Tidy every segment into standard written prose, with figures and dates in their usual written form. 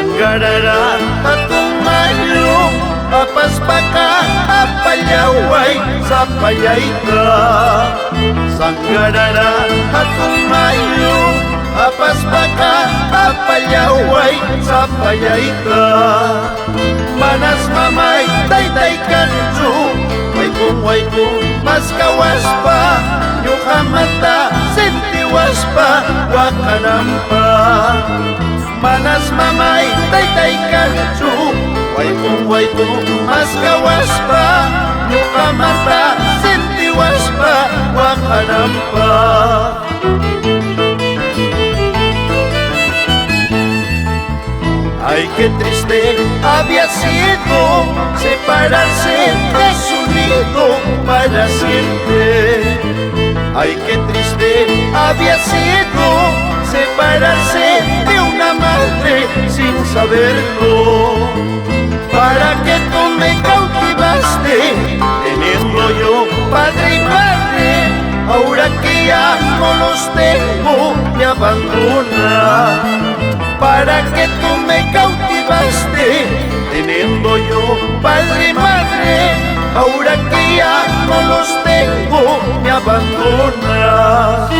Manggarara atumayo, apaspaka apayaway sa payay ka. Sanggarara atumayo, apaspaka apayaway sa payay ka. Manas mamay taytay kanju, way kung mas kawas pa, yukamata sentiwas pa, wakanampa. Manas mamay taytay kanju, way kung mas kawas pa, yukamata sentiwas pa, wakanampa. Ay, qué triste había sido separarse de su nido para siempre. Ay, qué triste había sido separarse de una madre sin saberlo. Para que tú me cautivaste, teniendo yo padre y madre, ahora que ya no los tengo, me abandona. Para que tú me cautivaste, teniendo yo padre y madre, ahora que ya no los tengo, me abandonas.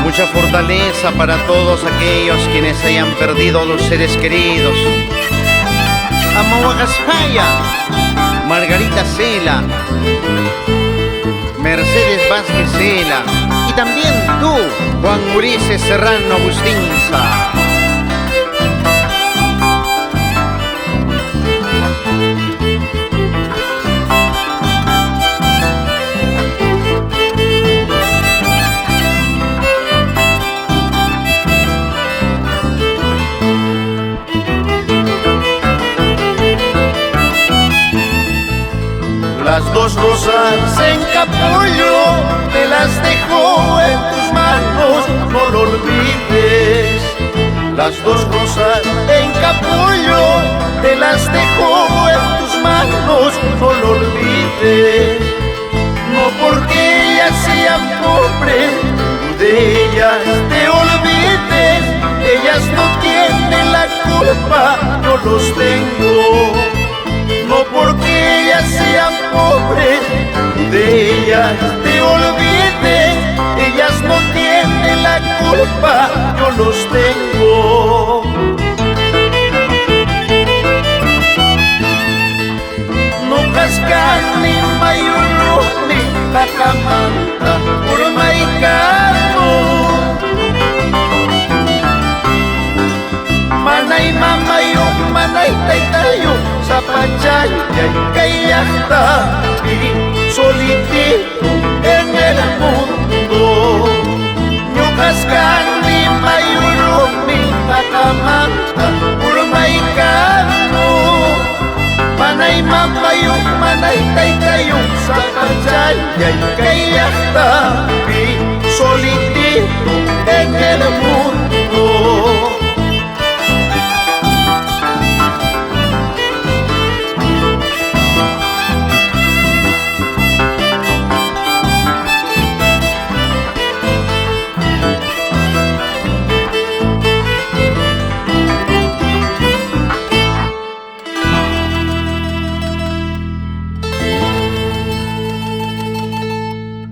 Mucha fortaleza para todos aquellos quienes hayan perdido a los seres queridos. Amahuacaspaya, Margarita Cela, Mercedes Vázquez Cela y también tú, Juan Ulises Serrano Agustinza. Las dos rosas en capullo te las dejo en tus manos, no lo olvides. Las dos rosas en capullo te las dejo en tus manos, no lo olvides. No porque ellas sean pobres, tú de ellas te olvides. Ellas no tienen la culpa, yo los tengo. No porque ellas sean pobres, de ellas te olvides. Ellas no tienen la culpa, yo los tengo. No cascan ni mayuno ni cacamanta, por maicano. Manay mamayo, manay taytayo, sa pachayay kayakta, y solitito en el mundo. Nyukaskan ni mayuro ni kakamanta, urmaikano. Manay mamayo, manay taytayo, sa pachayay kayakta, y solitito en el mundo.